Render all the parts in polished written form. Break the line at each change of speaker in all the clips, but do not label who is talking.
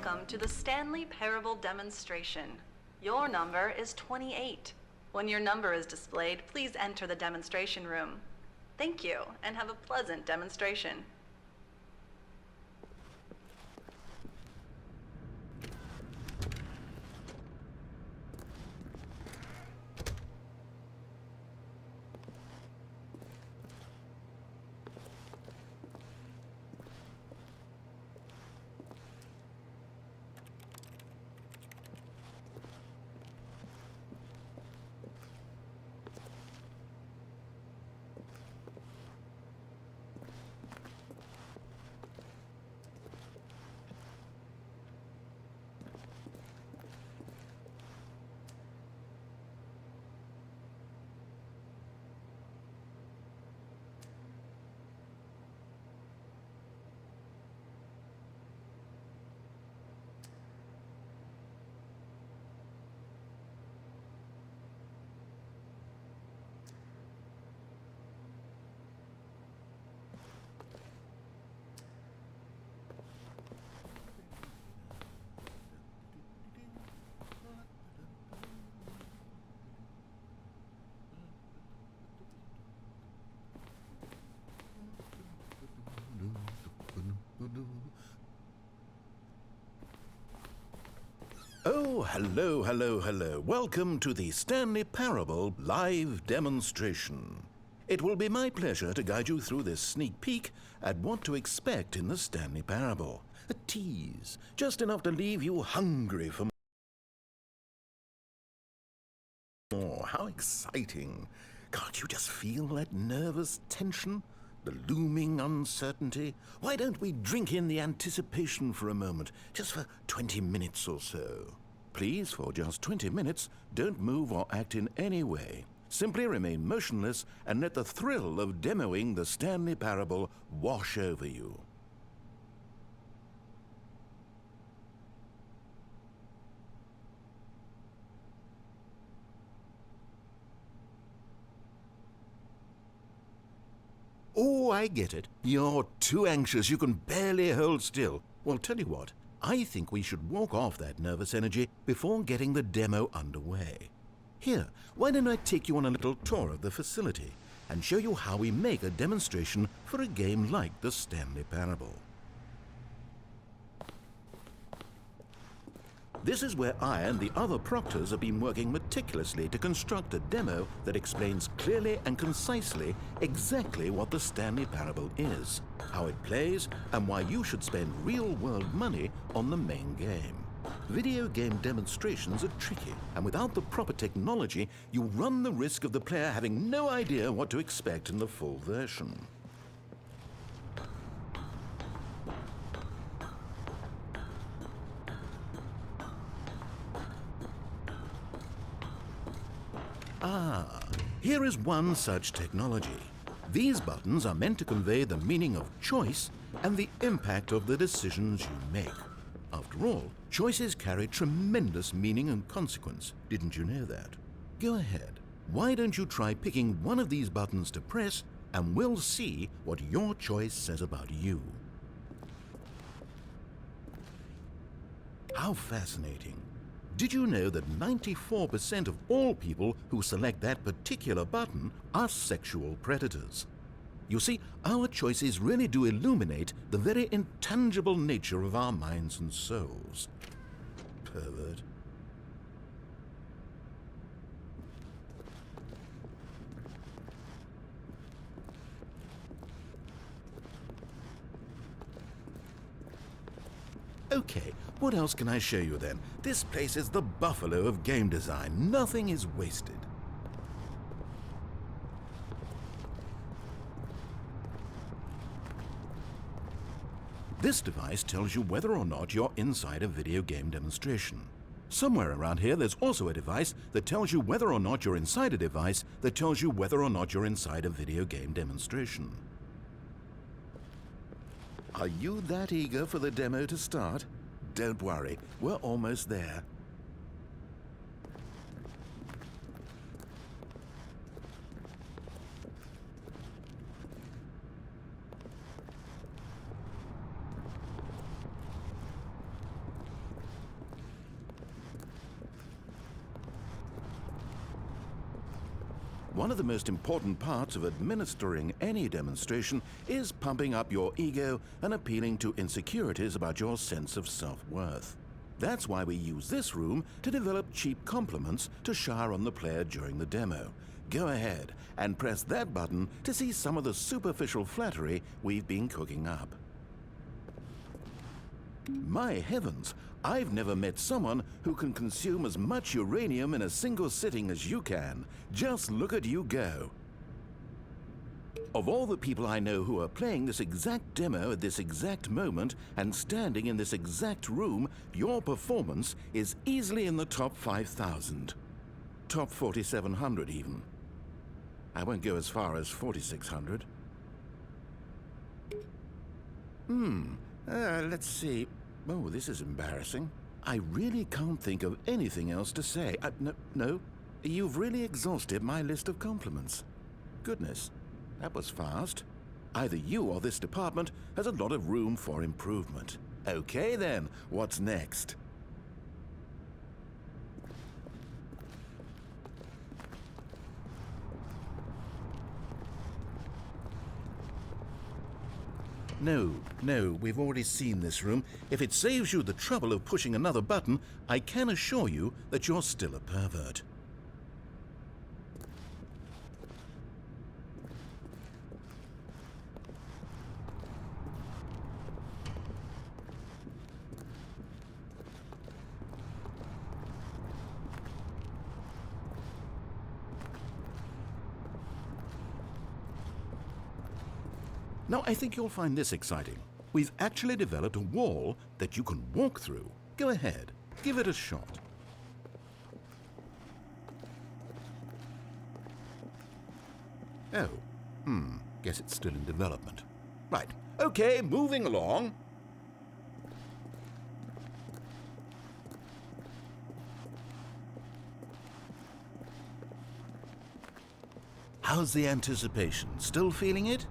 Welcome to the Stanley Parable demonstration. Your number is 28. When your number is displayed, please enter the demonstration room. Thank you, and have a pleasant demonstration.
Oh, hello. Welcome to the Stanley Parable live demonstration. It will be my pleasure to guide you through this sneak peek at what to expect in the Stanley Parable. A tease, just enough to leave you hungry for more. How exciting. Can't you just feel that nervous tension? The looming uncertainty? Why don't we drink in the anticipation for a moment, just for 20 minutes or so? Please, for just 20 minutes, don't move or act in any way. Simply remain motionless and let the thrill of demoing the Stanley Parable wash over you. Oh, I get it. You're too anxious. You can barely hold still. Well, tell you what. I think we should walk off that nervous energy before getting the demo underway. Here, why don't I take you on a little tour of the facility and show you how we make a demonstration for a game like the Stanley Parable. This is where I and the other proctors have been working meticulously to construct a demo that explains clearly and concisely exactly what the Stanley Parable is, how it plays, and why you should spend real-world money on the main game. Video game demonstrations are tricky, and without the proper technology, you run the risk of the player having no idea what to expect in the full version. Here is one such technology. These buttons are meant to convey the meaning of choice and the impact of the decisions you make. After all, choices carry tremendous meaning and consequence. Didn't you know that? Go ahead. Why don't you try picking one of these buttons to press, and we'll see what your choice says about you. How fascinating. Did you know that 94% of all people who select that particular button are sexual predators? You see, our choices really do illuminate the very intangible nature of our minds and souls. Pervert. Okay, what else can I show you then? This place is the buffalo of game design. Nothing is wasted. This device tells you whether or not you're inside a video game demonstration. Somewhere around here there's also a device that tells you whether or not you're inside a device that tells you whether or not you're inside a video game demonstration. Are you that eager for the demo to start? Don't worry, we're almost there. One of the most important parts of administering any demonstration is pumping up your ego and appealing to insecurities about your sense of self-worth. That's why we use this room to develop cheap compliments to shower on the player during the demo. Go ahead and press that button to see some of the superficial flattery we've been cooking up. My heavens, I've never met someone who can consume as much uranium in a single sitting as you can. Just look at you go. Of all the people I know who are playing this exact demo at this exact moment and standing in this exact room, your performance is easily in the top 5,000. Top 4,700 even. I won't go as far as 4,600. Let's see. Oh, this is embarrassing. I really can't think of anything else to say. No, you've really exhausted my list of compliments. Goodness, that was fast. Either you or this department has a lot of room for improvement. Okay then, what's next? No, we've already seen this room. If it saves you the trouble of pushing another button, I can assure you that you're still a pervert. Now, I think you'll find this exciting. We've actually developed a wall that you can walk through. Go ahead, give it a shot. Oh, guess it's still in development. Right, okay, moving along. How's the anticipation? Still feeling it?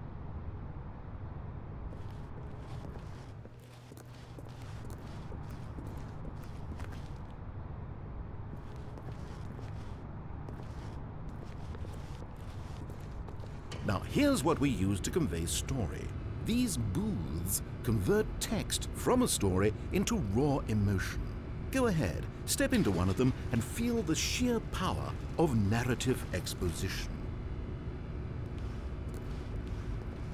Now, here's what we use to convey story. These booths convert text from a story into raw emotion. Go ahead, step into one of them and feel the sheer power of narrative exposition.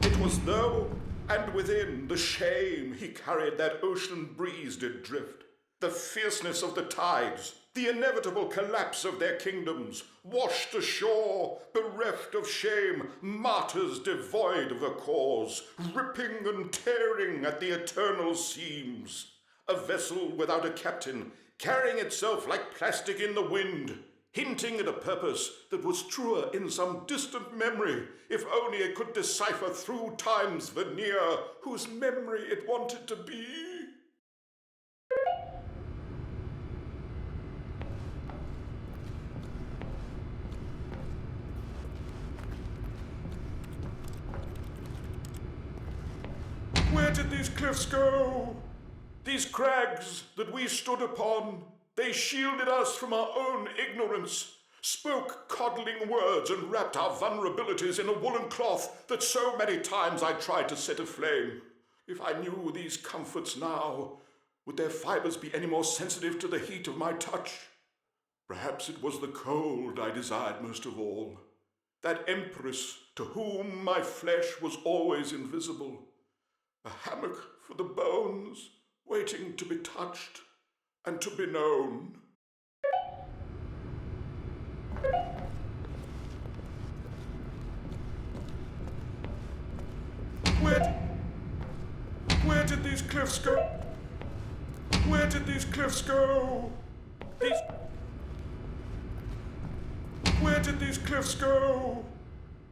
It was though, and within the shame he carried that ocean breeze did drift, the fierceness of the tides, the inevitable collapse of their kingdoms, washed ashore, bereft of shame, martyrs devoid of a cause, ripping and tearing at the eternal seams. A vessel without a captain, carrying itself like plastic in the wind, hinting at a purpose that was truer in some distant memory, if only it could decipher through time's veneer whose memory it wanted to be. Where did these cliffs go? These crags that we stood upon, they shielded us from our own ignorance, spoke coddling words and wrapped our vulnerabilities in a woolen cloth that so many times I tried to set aflame. If I knew these comforts now, would their fibers be any more sensitive to the heat of my touch? Perhaps it was the cold I desired most of all, that empress to whom my flesh was always invisible. A hammock for the bones, waiting to be touched and to be known. Where did these cliffs go? Where did these cliffs go? Where did these cliffs go?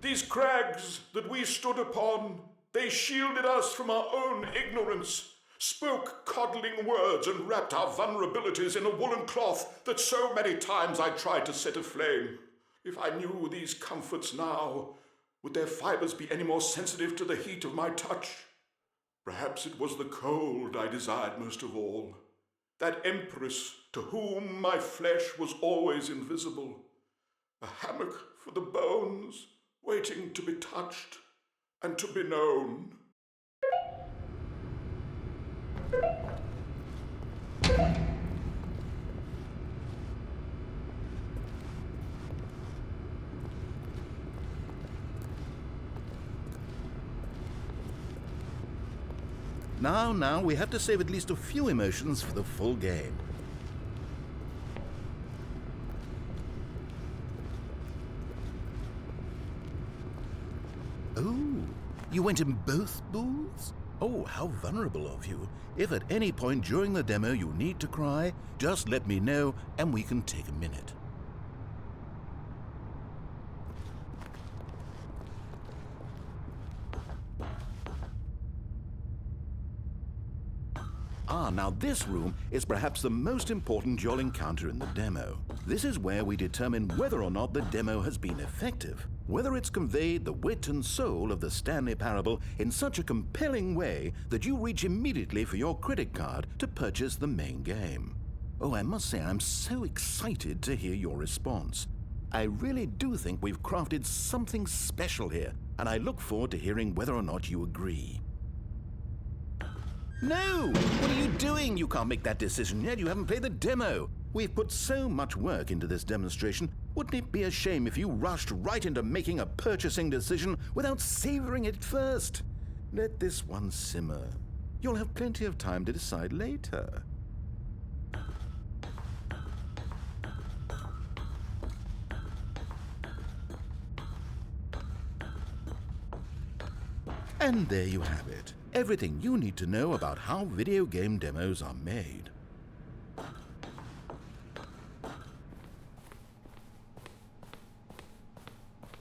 These crags that we stood upon, they shielded us from our own ignorance, spoke coddling words and wrapped our vulnerabilities in a woolen cloth that so many times I tried to set aflame. If I knew these comforts now, would their fibers be any more sensitive to the heat of my touch? Perhaps it was the cold I desired most of all, that empress to whom my flesh was always invisible. A hammock for the bones, waiting to be touched and to be known.
Now, we have to save at least a few emotions for the full game. Oh, you went in both booths? Oh, how vulnerable of you. If at any point during the demo you need to cry, just let me know and we can take a minute. Now this room is perhaps the most important you'll encounter in the demo. This is where we determine whether or not the demo has been effective, whether it's conveyed the wit and soul of the Stanley Parable in such a compelling way that you reach immediately for your credit card to purchase the main game. Oh, I must say I'm so excited to hear your response. I really do think we've crafted something special here, and I look forward to hearing whether or not you agree. No! What are you doing? You can't make that decision yet. You haven't played the demo. We've put so much work into this demonstration. Wouldn't it be a shame if you rushed right into making a purchasing decision without savoring it first? Let this one simmer. You'll have plenty of time to decide later. And there you have it. Everything you need to know about how video game demos are made.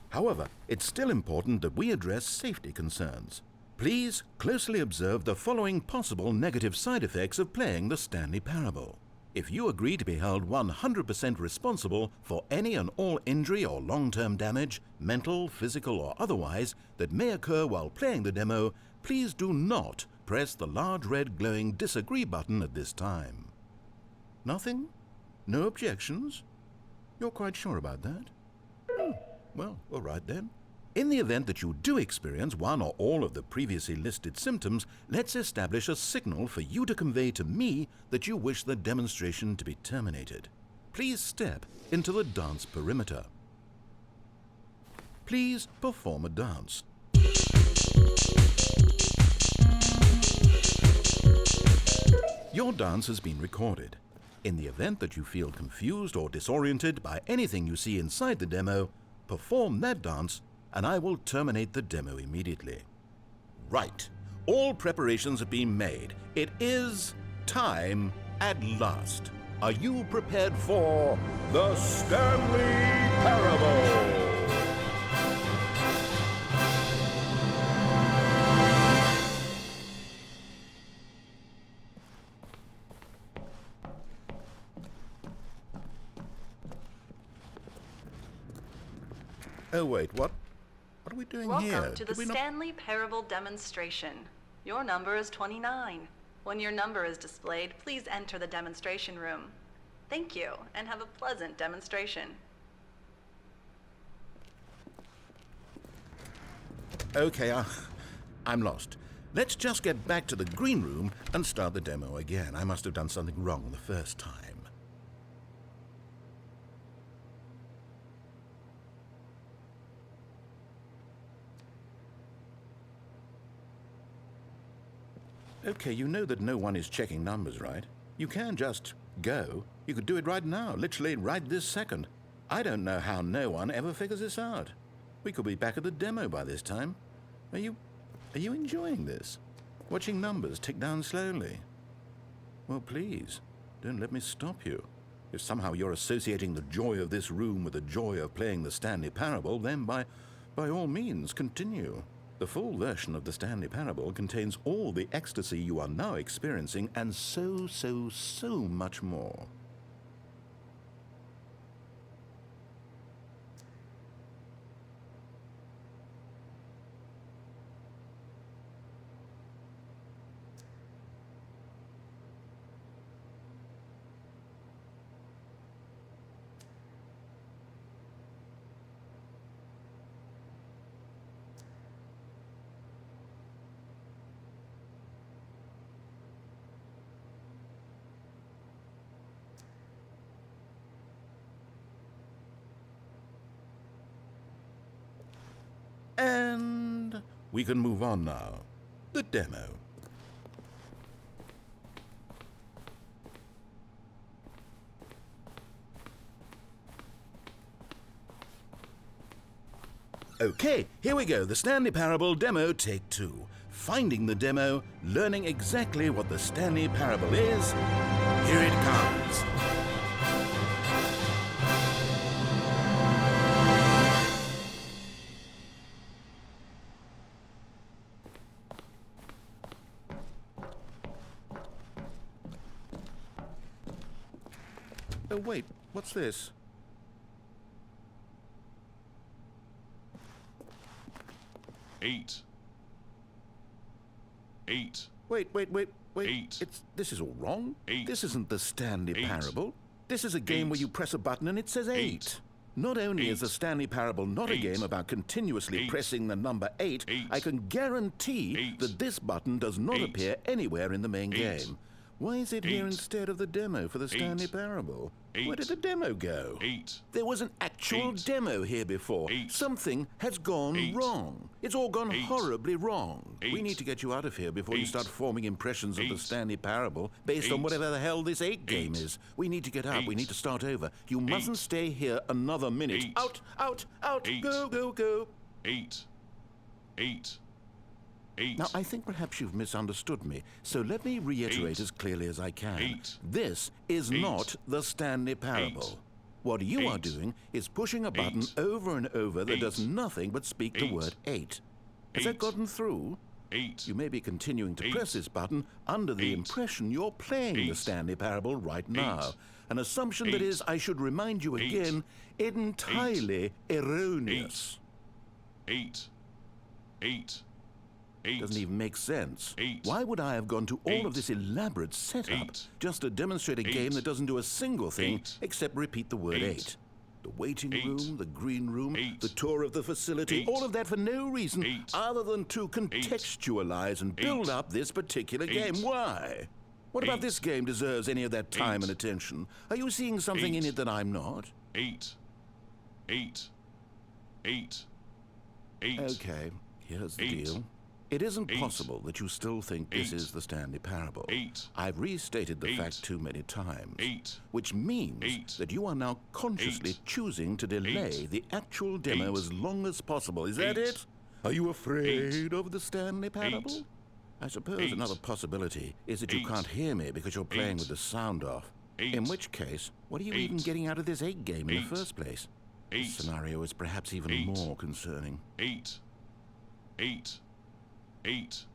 However, it's still important that we address safety concerns. Please closely observe the following possible negative side effects of playing the Stanley Parable. If you agree to be held 100% responsible for any and all injury or long-term damage, mental, physical, or otherwise, that may occur while playing the demo, please do not press the large red glowing disagree button at this time. Nothing? No objections? You're quite sure about that? Well, all right then. In the event that you do experience one or all of the previously listed symptoms, let's establish a signal for you to convey to me that you wish the demonstration to be terminated. Please step into the dance perimeter. Please perform a dance. Your dance has been recorded. In the event that you feel confused or disoriented by anything you see inside the demo, perform that dance and I will terminate the demo immediately. Right. All preparations have been made. It is time at last. Are you prepared for the Stanley Parable? Oh wait, what? What are we doing here?
Welcome to the Stanley Parable demonstration. Your number is 29. When your number is displayed, please enter the demonstration room. Thank you, and have a pleasant demonstration.
Okay, I'm lost. Let's just get back to the green room and start the demo again. I must have done something wrong the first time. Okay, you know that no one is checking numbers, right? You can just go. You could do it right now, literally right this second. I don't know how no one ever figures this out. We could be back at the demo by this time. Are you enjoying this? Watching numbers tick down slowly? Well, please, don't let me stop you. If somehow you're associating the joy of this room with the joy of playing the Stanley Parable, then by all means, continue. The full version of the Stanley Parable contains all the ecstasy you are now experiencing and so much more. we can move on now. The demo. Okay, here we go. The Stanley Parable demo, take 2. Finding the demo, learning exactly what the Stanley Parable is. Here it comes. Oh, wait, what's this?
Eight.
Wait.
Eight.
This is all wrong.
8.
This isn't the Stanley
8.
Parable. This is a game
8.
where you press a button and it says 8.
8.
Not only
8.
is the Stanley Parable not a
8.
game about continuously
8.
pressing the number 8,
8.
I can guarantee
8.
that this button does not
8.
appear anywhere in the main
8.
game. Why is it here
8.
instead of the demo for the Stanley
8.
Parable?
8.
Where did the demo go?
8.
There was an actual
8.
demo here before.
8.
Something has gone
8.
wrong. It's all gone
8.
horribly wrong. We
8.
need to get you out of here before you
8.
start forming impressions of the
8.
Stanley Parable based on
8.
whatever the hell this 8 game
8.
is. We need to get out. We
8.
need to start over. You mustn't stay here another minute.
8.
Out, out, out.
8.
Go.
8. 8. 8.
Now, I think perhaps you've misunderstood me, so let me reiterate
8.
as clearly as I can.
8.
This is
8.
not the Stanley Parable.
8.
What you are
8.
doing is pushing a button
8.
over and over that
8.
does nothing but speak the
8.
word 8. Has
8.
that gotten through?
8.
You may be continuing to
8.
press this button under the
8.
impression you're playing the
8.
Stanley Parable right now.
8.
An assumption that
8.
is, I should remind you
8.
again, entirely erroneous.
8. 8. 8.
Doesn't even make sense.
8.
Why would I have gone to all of
8.
this elaborate setup
8.
just to demonstrate a
8.
game that doesn't do a single thing
8.
except repeat the word
8.
8? The waiting
8.
room, the green room,
8.
the tour of the facility,
8.
all of that for no reason
8.
other than to contextualize and build
8.
up this particular
8.
game. Why? What about
8.
this game deserves any of that time
8.
and attention? Are you seeing something in
8.
it that I'm not?
8. 8. 8. 8.
Okay, here's the
8.
deal. It isn't
8.
possible that you still think this
8.
is the Stanley Parable.
8.
I've restated the
8.
fact too many times.
8.
Which means
8.
that you are now consciously
8.
choosing to delay
8.
the actual demo
8.
as long as possible. Is that
8.
it? Are you afraid of the Stanley Parable?
8.
I suppose
8.
another possibility is that you
8.
can't hear me because you're playing
8.
with the sound off.
8.
In which case, what are you
8.
even getting out of this 8 game in
8.
the first place?
8.
This scenario is perhaps even
8.
more concerning.
8. 8. 8.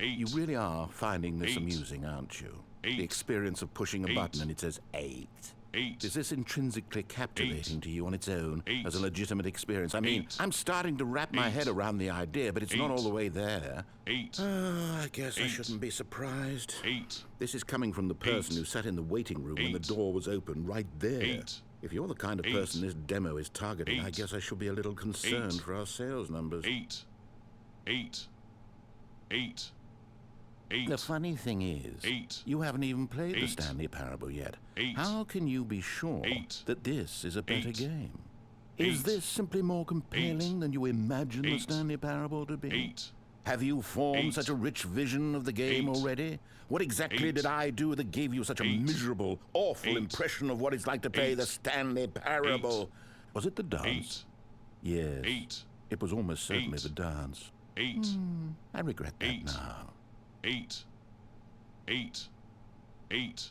8.
You really are finding this
8.
amusing, aren't you?
8.
The experience of pushing a
8.
button and it says 8.
8.
Is this intrinsically captivating
8.
to you on its own
8.
as a legitimate experience? I mean,
8.
I'm starting to wrap my
8.
head around the idea, but it's not
8.
all the way there.
8.
I guess I
8.
shouldn't be surprised.
8.
This is coming from the person
8.
who sat in the waiting room when the
8.
door was open, right there.
8.
If you're the kind of
8.
person this demo is targeting, I
8.
guess I should be a little concerned
8.
for our sales numbers.
8. 8. 8. 8.
The funny thing is,
8.
you haven't even played the
8.
Stanley Parable yet.
8.
How can you be sure
8.
that this is a better
8.
game? Is
8.
this simply more compelling than you imagine the
8.
Stanley Parable to be?
8.
Have you formed
8.
such a rich vision of the game
8.
already? What exactly
8.
did I do that gave you such a
8.
miserable, awful
8.
impression of what it's like to play
8.
the Stanley Parable? Was it the dance?
8.
Yes.
8.
It was almost certainly
8.
the dance.
8.
I regret that
8.
now.
8. 8. 8.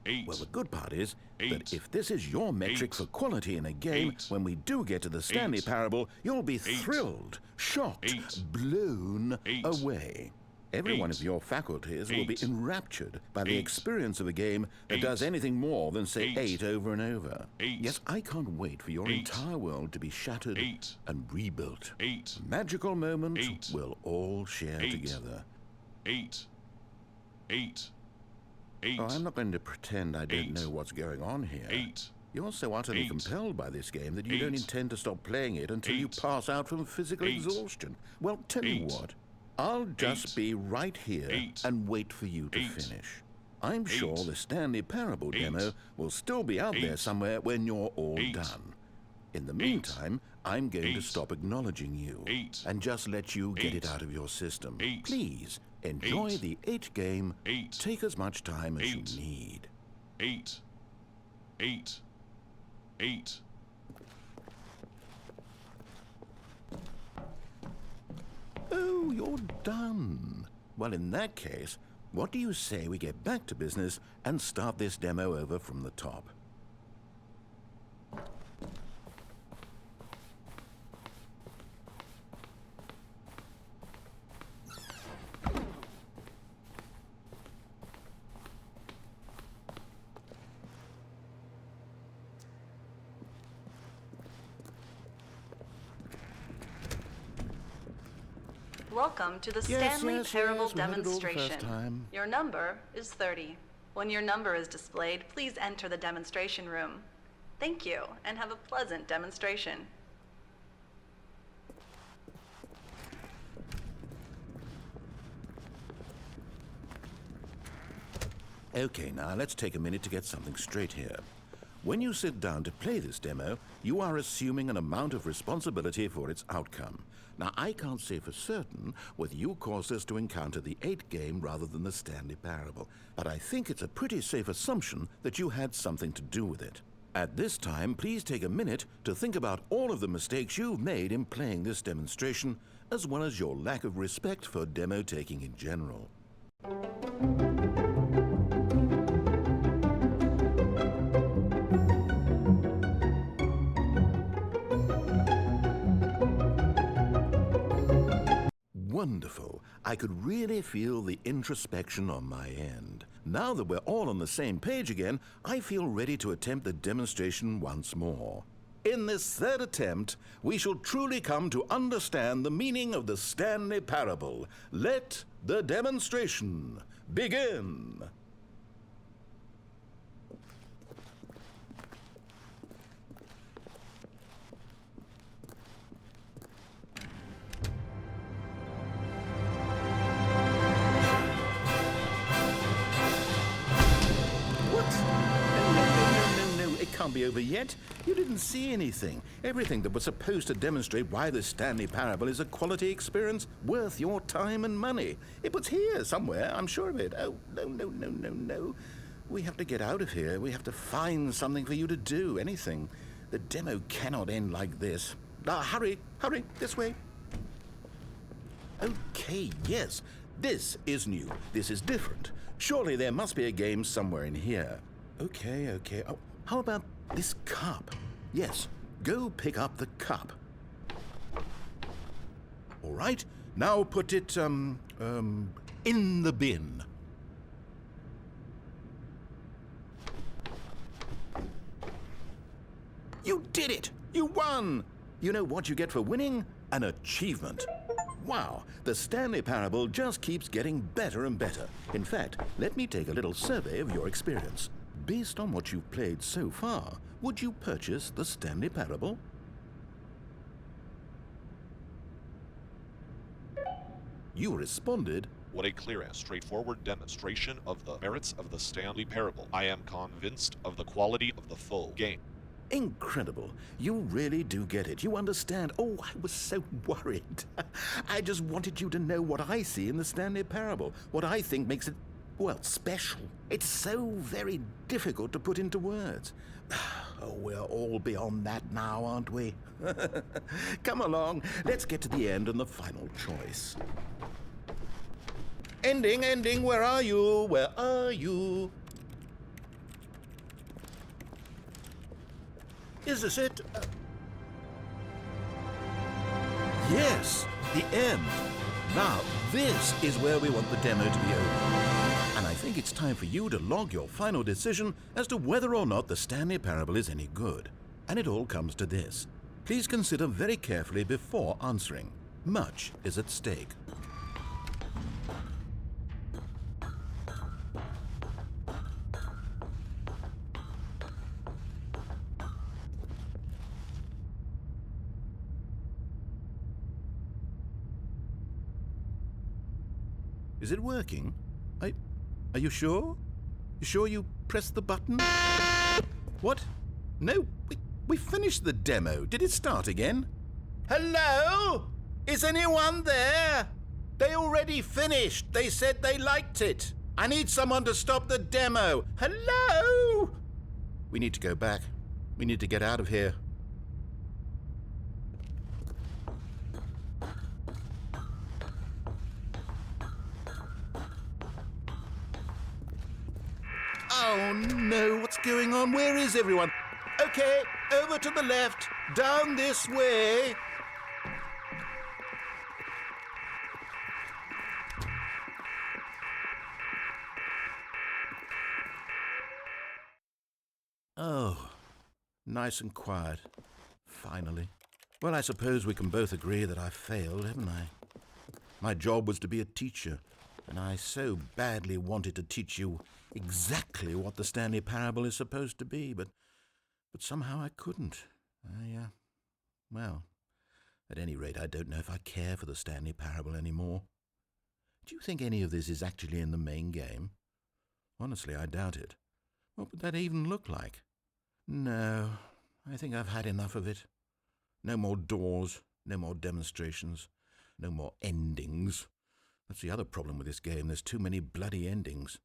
8.
Well, the good part is
8.
that if this is your metric
8.
for quality in a game,
8.
when we do get to the Stanley
8.
Parable, you'll be thrilled, shocked,
8.
blown
8.
away. Every one
8.
of your faculties will be
8.
enraptured by the
8.
experience of a game that
8.
does anything more than say
8.
8 over and over.
8.
Yes, I can't wait for your
8.
entire world to be shattered
8.
and rebuilt.
8.
A magical moment
8.
we'll all share
8.
together.
8. 8. 8.
Oh, I'm not going to pretend I don't
8.
know what's going on here.
8.
You're so utterly
8.
compelled by this game that you don't
8.
intend to stop playing it until you
8.
pass out from physical
8.
exhaustion. Well, tell you
8.
what. I'll just
8.
be right here
8.
and wait for you to
8.
finish. I'm sure
8.
the Stanley Parable
8.
demo will still be out there
8.
somewhere when you're all
8.
done. In the meantime, I'm going to stop acknowledging you
8
and just let you get it
8
out of your system.
8
Please, enjoy
8
the 8 game.
8
Take as much time as you
8
need.
8 8 8
Oh, you're done. Well, in that case, what do you say we get back to business and start this demo over from the top?
Welcome to the
Yes,
Stanley
yes,
Parable
yes, we heard it all the first
demonstration.
time.
Your number is 30. When your number is displayed, please enter the demonstration room. Thank you, and have a pleasant demonstration.
Okay, now let's take a minute to get something straight here. When you sit down to play this demo, you are assuming an amount of responsibility for its outcome. Now, I can't say for certain whether you caused us to encounter the 8 game rather than the Stanley Parable, but I think it's a pretty safe assumption that you had something to do with it. At this time, please take a minute to think about all of the mistakes you've made in playing this demonstration, as well as your lack of respect for demo taking in general. Wonderful. I could really feel the introspection on my end. Now that we're all on the same page again, I feel ready to attempt the demonstration once more. In this third attempt, we shall truly come to understand the meaning of the Stanley Parable. Let the demonstration begin. Can't be over yet. You didn't see anything. Everything that was supposed to demonstrate why the Stanley Parable is a quality experience worth your time and money. It was here somewhere, I'm sure of it. Oh, no. We have to get out of here. We have to find something for you to do, anything. The demo cannot end like this. Hurry, this way. Okay, yes, this is new. This is different. Surely there must be a game somewhere in here. Okay. Oh, how about this cup? Yes, go pick up the cup. All right, now put it, in the bin. You did it! You won! You know what you get for winning? An achievement. Wow, the Stanley Parable just keeps getting better and better. In fact, let me take a little survey of your experience. Based on what you've played so far, would you purchase the Stanley Parable? You responded,
"What a clear and straightforward demonstration of the merits of the Stanley Parable. I am convinced of the quality of the full game."
incredible. You really do get it. You understand. Oh, I was so worried. I just wanted you to know what I see in the Stanley Parable, what I think makes it, well, special. It's so very difficult to put into words. Oh, we're all beyond that now, aren't we? Come along, let's get to the end and the final choice. Ending, where are you? Where are you? Is this it? Yes, the end. Now, this is where we want the demo to be over. And I think it's time for you to log your final decision as to whether or not the Stanley Parable is any good. And it all comes to this. Please consider very carefully before answering. Much is at stake. Is it working? Are you sure? You sure you pressed the button? What? No, We finished the demo. Did it start again? Hello? Is anyone there? They already finished. They said they liked it. I need someone to stop the demo. Hello? We need to go back. We need to get out of here. Oh no, what's going on? Where is everyone? Okay, over to the left, down this way. Oh, nice and quiet. Finally. Well, I suppose we can both agree that I failed, haven't I? My job was to be a teacher, and I so badly wanted to teach you exactly what the Stanley Parable is supposed to be, but somehow I couldn't. Well, at any rate, I don't know if I care for the Stanley Parable anymore. Do you think any of this is actually in the main game? Honestly, I doubt it. What would that even look like? No, I think I've had enough of it. No more doors, no more demonstrations, no more endings. That's the other problem with this game. There's too many bloody endings.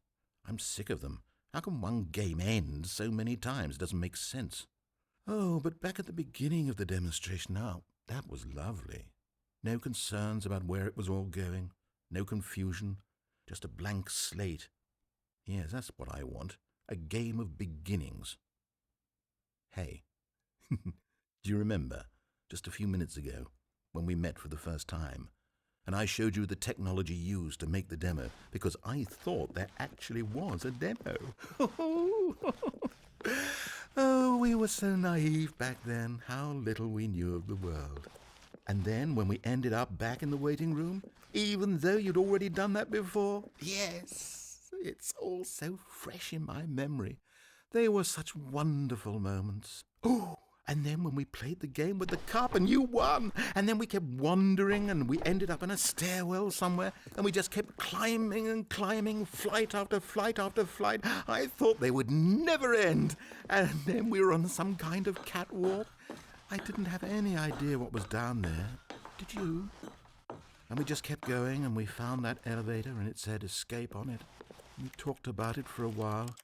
I'm sick of them. How can one game end so many times? It doesn't make sense. Oh, but back at the beginning of the demonstration, now, that was lovely. No concerns about where it was all going. No confusion. Just a blank slate. Yes, that's what I want. A game of beginnings. Hey, do you remember, just a few minutes ago, when we met for the first time, and I showed you the technology used to make the demo, because I thought there actually was a demo. Oh, we were so naive back then, how little we knew of the world. And then when we ended up back in the waiting room, even though you'd already done that before, yes, it's all so fresh in my memory. They were such wonderful moments. Oh, and then when we played the game with the cup and you won, and then we kept wandering and we ended up in a stairwell somewhere and we just kept climbing and climbing, flight after flight after flight. I thought they would never end. And then we were on some kind of catwalk. I didn't have any idea what was down there. Did you? And we just kept going and we found that elevator and it said escape on it. We talked about it for a while,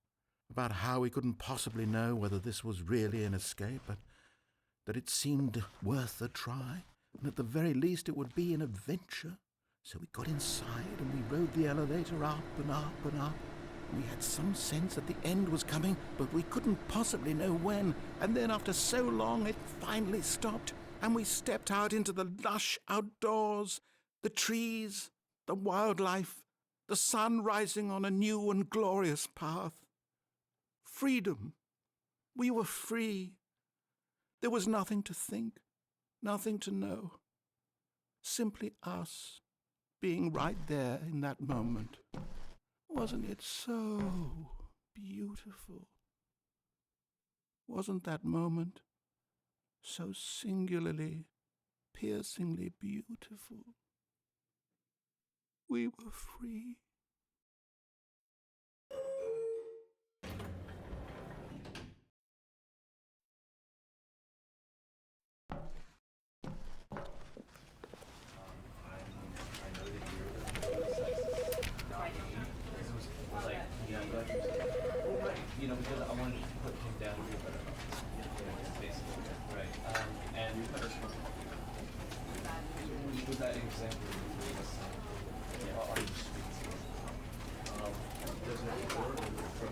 about how we couldn't possibly know whether this was really an escape, but that it seemed worth a try, and at the very least it would be an adventure. So we got inside and we rode the elevator up and up and up. We had some sense that the end was coming, but we couldn't possibly know when. And then after so long, it finally stopped, and we stepped out into the lush outdoors, the trees, the wildlife, the sun rising on a new and glorious path. Freedom. We were free. There was nothing to think, nothing to know. Simply us being right there in that moment. Wasn't it so beautiful? Wasn't that moment so singularly, piercingly beautiful? We were free.
Because I wanted to put him down to be better. Basically, right. And with that example, on the streets, doesn't it work from